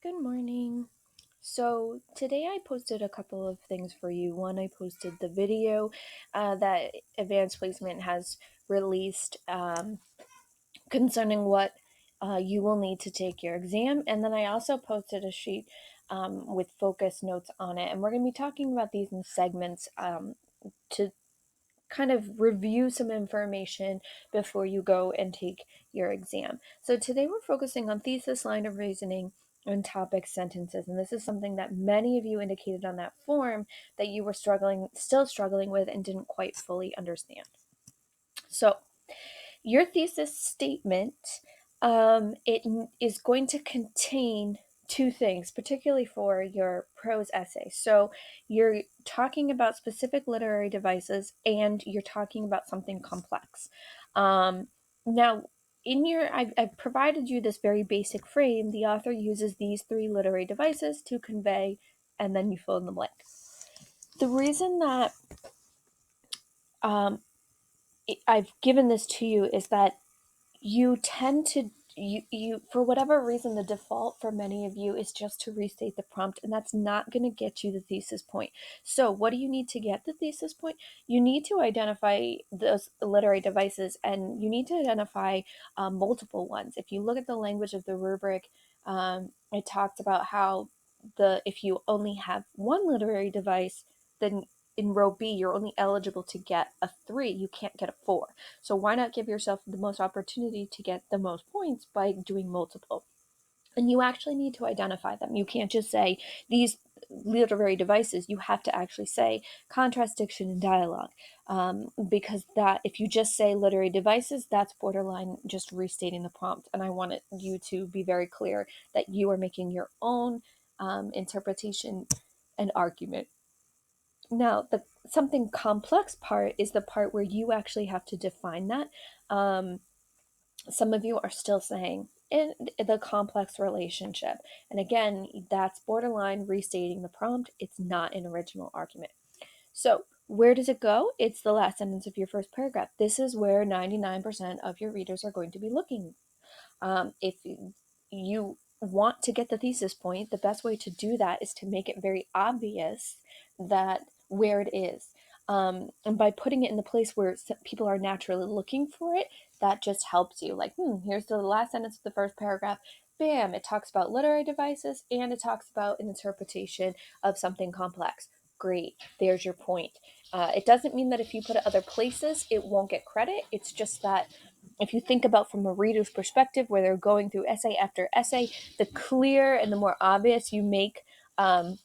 Good morning. So today I posted a couple of things for you. One, I posted the video that Advanced Placement has released concerning what you will need to take your exam. And then I also posted a sheet with focus notes on it. And we're going to be talking about these in segments to kind of review some information before you go and take your exam. So today we're focusing on thesis, line of reasoning, and topic sentences. And this is something that many of you indicated on that form that you were still struggling with and didn't quite fully understand. So your thesis statement, it is going to contain two things, particularly for your prose essay. So you're talking about specific literary devices and you're talking about something complex. Now, I've provided you this very basic frame. The author uses these three literary devices to convey, and then you fill in the blank. The reason that I've given this to you is that you tend to you for whatever reason, the default for many of you is just to restate the prompt, and that's not going to get you the thesis point. So what do you need to get the thesis point? You need to identify those literary devices, and you need to identify multiple ones. If you look at the language of the rubric, it talks about how if you only have one literary device, then in row B, you're only eligible to get a 3. You can't get a 4. So why not give yourself the most opportunity to get the most points by doing multiple? And you actually need to identify them. You can't just say these literary devices. You have to actually say contrast, diction, and dialogue, because that if you just say literary devices, that's borderline just restating the prompt. And I wanted you to be very clear that you are making your own interpretation and argument. Now, the something complex part is the part where you actually have to define that. Some of you are still saying in the complex relationship. And again, that's borderline restating the prompt. It's not an original argument. So, where does it go? It's the last sentence of your first paragraph. This is where 99% of your readers are going to be looking. If you want to get the thesis point, the best way to do that is to make it very obvious that where it is. And by putting it in the place where people are naturally looking for it, that just helps you. Like, here's the last sentence of the first paragraph. Bam, it talks about literary devices and it talks about an interpretation of something complex. Great, there's your point. It doesn't mean that if you put it other places, it won't get credit. It's just that if you think about from a reader's perspective where they're going through essay after essay, the clear and the more obvious you make the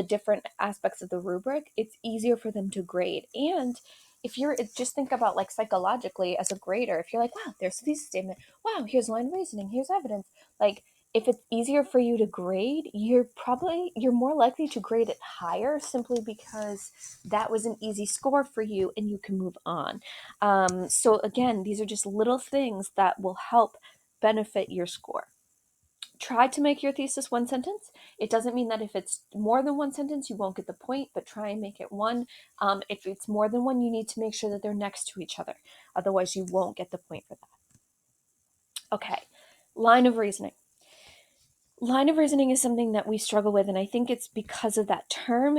different aspects of the rubric, it's easier for them to grade. And if you're just think about like psychologically as a grader, if you're like, wow, there's a thesis statement, wow, here's line of reasoning, here's evidence, like if it's easier for you to grade, you're more likely to grade it higher simply because that was an easy score for you and you can move on. So again, these are just little things that will help benefit your score. Try to make your thesis one sentence. It doesn't mean that if it's more than one sentence, you won't get the point, but try and make it one. If it's more than one, you need to make sure that they're next to each other. Otherwise, you won't get the point for that. Okay, line of reasoning. Line of reasoning is something that we struggle with, and I think it's because of that term.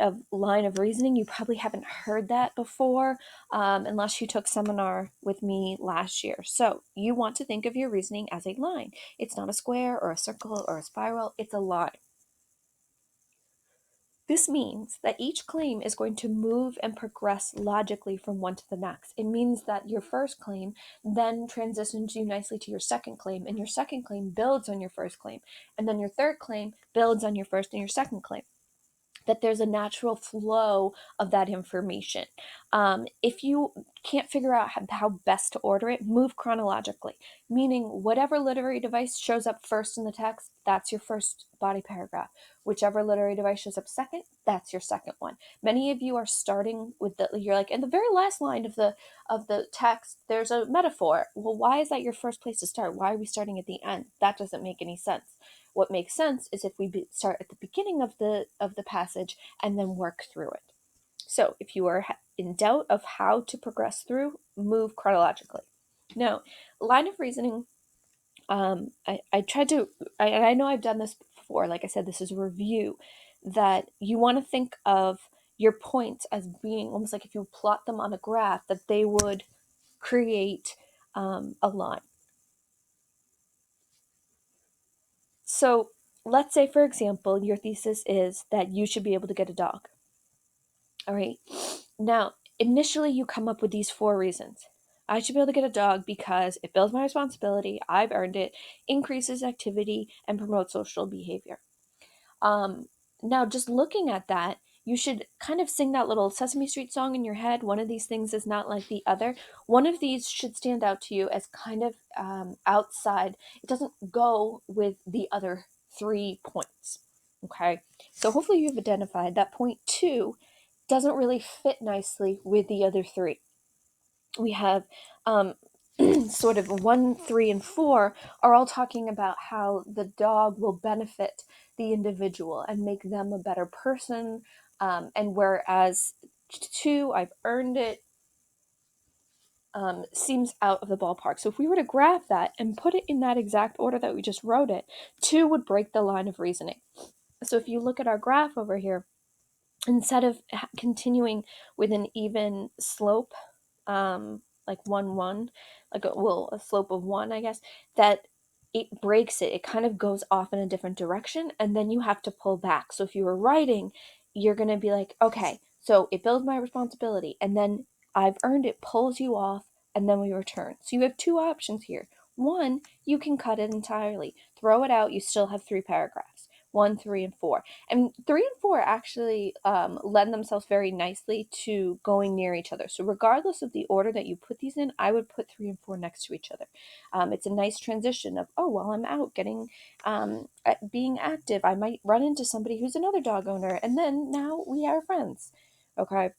Of line of reasoning, you probably haven't heard that before, unless you took seminar with me last year. So you want to think of your reasoning as a line. It's not a square or a circle or a spiral, it's a line. This means that each claim is going to move and progress logically from one to the next. It means that your first claim then transitions you nicely to your second claim, and your second claim builds on your first claim, and then your third claim builds on your first and your second claim. That there's a natural flow of that information. If you can't figure out how best to order it, move chronologically, meaning whatever literary device shows up first in the text, that's your first body paragraph. Whichever literary device shows up second, that's your second one. Many of you are starting with you're like, in the very last line of the text, there's a metaphor. Well, why is that your first place to start? Why are we starting at the end? That doesn't make any sense. What makes sense is if we start at the beginning of the passage and then work through it. So if you are in doubt of how to progress through, move chronologically. Now, line of reasoning I tried to, and I know I've done this before, like I said, this is a review, that you want to think of your points as being almost like if you plot them on a graph, that they would create a line. So let's say, for example, your thesis is that you should be able to get a dog. All right. Now, initially, you come up with these 4 reasons. I should be able to get a dog because it builds my responsibility, I've earned it, increases activity, and promotes social behavior. Um, Now, just looking at that, you should kind of sing that little Sesame Street song in your head. One of these things is not like the other. One of these should stand out to you as kind of outside. It doesn't go with the other 3 points. Okay, so hopefully you've identified that point 2 doesn't really fit nicely with the other 3. We have um, sort of 1, 3, and 4 are all talking about how the dog will benefit the individual and make them a better person. And whereas 2, I've earned it, seems out of the ballpark. So if we were to graph that and put it in that exact order that we just wrote it, 2 would break the line of reasoning. So if you look at our graph over here, instead of continuing with an even slope, like 1 1, like a slope of 1, I guess, that it breaks it. It kind of goes off in a different direction, and then you have to pull back. So if you were writing, you're going to be like, okay, so it builds my responsibility, and then I've earned it, pulls you off, and then we return. So you have 2 options here. One, you can cut it entirely, throw it out, you still have 3 paragraphs, 1, 3, and 4. And 3 and 4 actually lend themselves very nicely to going near each other. So regardless of the order that you put these in, I would put 3 and 4 next to each other. It's a nice transition of, oh, while I'm out getting, being active, I might run into somebody who's another dog owner, and then now we are friends. Okay.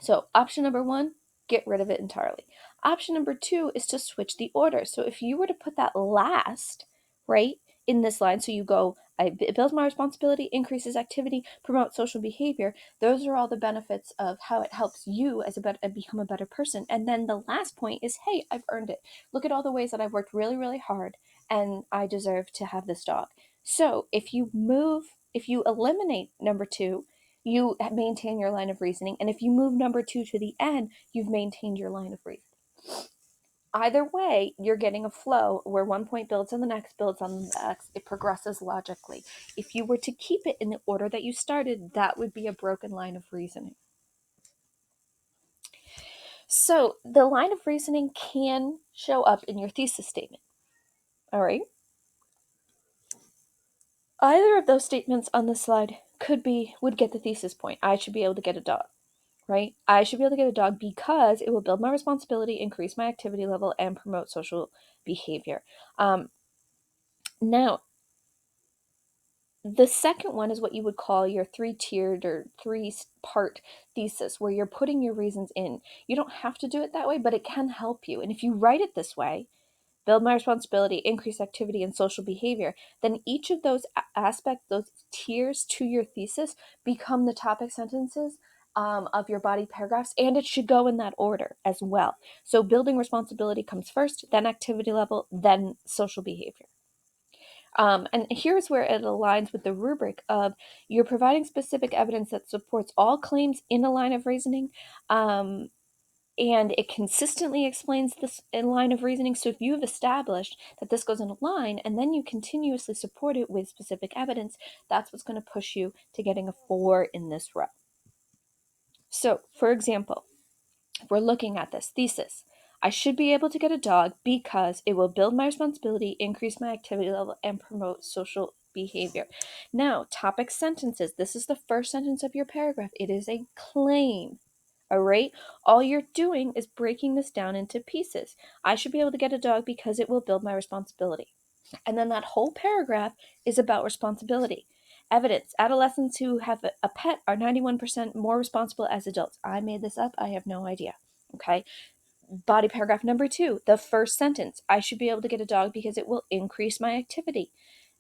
So option number 1, get rid of it entirely. Option number 2 is to switch the order. So if you were to put that last, right, in this line, so you go, it builds my responsibility, increases activity, promotes social behavior. Those are all the benefits of how it helps you as become a better person. And then the last point is, hey, I've earned it. Look at all the ways that I've worked really, really hard, and I deserve to have this dog. So if you eliminate number 2, you maintain your line of reasoning. And if you move number 2 to the end, you've maintained your line of reasoning. Either way, you're getting a flow where 1 point builds on the next, builds on the next. It progresses logically. If you were to keep it in the order that you started, that would be a broken line of reasoning. So the line of reasoning can show up in your thesis statement. All right. Either of those statements on the slide would get the thesis point. I should be able to get a dog. Right? I should be able to get a dog because it will build my responsibility, increase my activity level, and promote social behavior. Now, the second one is what you would call your 3-tiered or 3-part thesis, where you're putting your reasons in. You don't have to do it that way, but it can help you. And if you write it this way, build my responsibility, increase activity, and social behavior, then each of those aspects, those tiers to your thesis, become the topic sentences of your body paragraphs, and it should go in that order as well. So building responsibility comes first, then activity level, then social behavior. And here's where it aligns with the rubric of you're providing specific evidence that supports all claims in a line of reasoning. And it consistently explains this in line of reasoning. So if you have established that this goes in a line and then you continuously support it with specific evidence, that's what's going to push you to getting a 4 in this row. So, for example, if we're looking at this thesis, I should be able to get a dog because it will build my responsibility, increase my activity level, and promote social behavior. Now, topic sentences. This is the first sentence of your paragraph. It is a claim. All right? All you're doing is breaking this down into pieces. I should be able to get a dog because it will build my responsibility. And then that whole paragraph is about responsibility. Evidence. Adolescents who have a pet are 91% more responsible as adults. I made this up. I have no idea. Okay? Body paragraph number 2, the first sentence. I should be able to get a dog because it will increase my activity.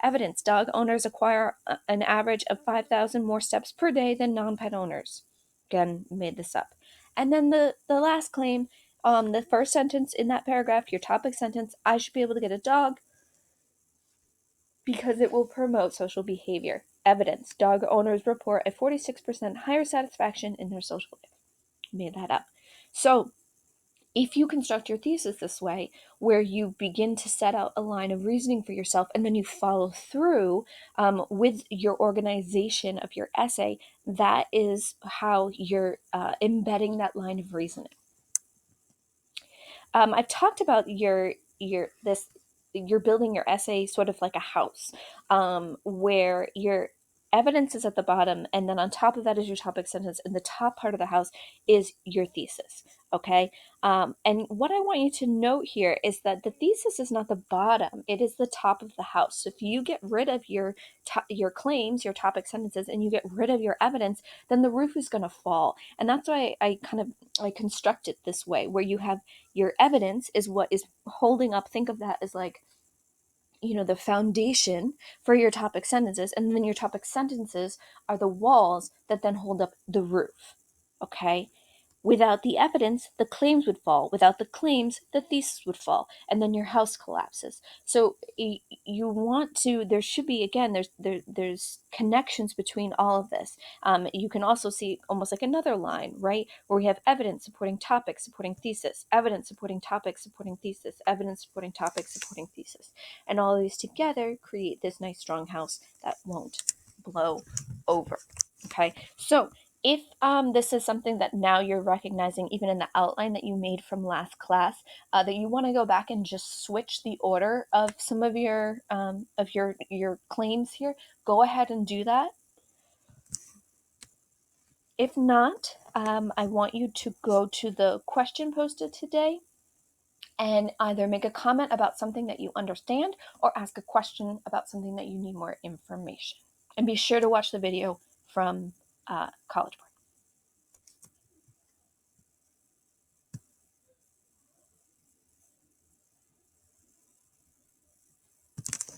Evidence. Dog owners acquire an average of 5,000 more steps per day than non-pet owners. Again, made this up. And then the last claim, the first sentence in that paragraph, your topic sentence, I should be able to get a dog because it will promote social behavior. Evidence: dog owners report a 46% higher satisfaction in their social life. Made that up. So, if you construct your thesis this way, where you begin to set out a line of reasoning for yourself and then you follow through with your organization of your essay, that is how you're embedding that line of reasoning. I've talked about you're building your essay sort of like a house, where your evidence is at the bottom, and then on top of that is your topic sentence, and the top part of the house is your thesis. Okay. And what I want you to note here is that the thesis is not the bottom; it is the top of the house. So if you get rid of your claims, your topic sentences, and you get rid of your evidence, then the roof is going to fall. And that's why I construct it this way, where you have your evidence is what is holding up. Think of that as like, the foundation for your topic sentences, and then your topic sentences are the walls that then hold up the roof. Okay. Without the evidence, the claims would fall. Without the claims, the thesis would fall, and then your house collapses. So you want to. There should be, again. There's connections between all of this. You can also see almost like another line, right, where we have evidence supporting topic, supporting thesis, evidence supporting topic, supporting thesis, evidence supporting topic, supporting thesis, and all of these together create this nice strong house that won't blow over. Okay, so if this is something that now you're recognizing, even in the outline that you made from last class, that you want to go back and just switch the order of some of your claims here, go ahead and do that. If not, I want you to go to the question posted today and either make a comment about something that you understand or ask a question about something that you need more information. And be sure to watch the video from College Board.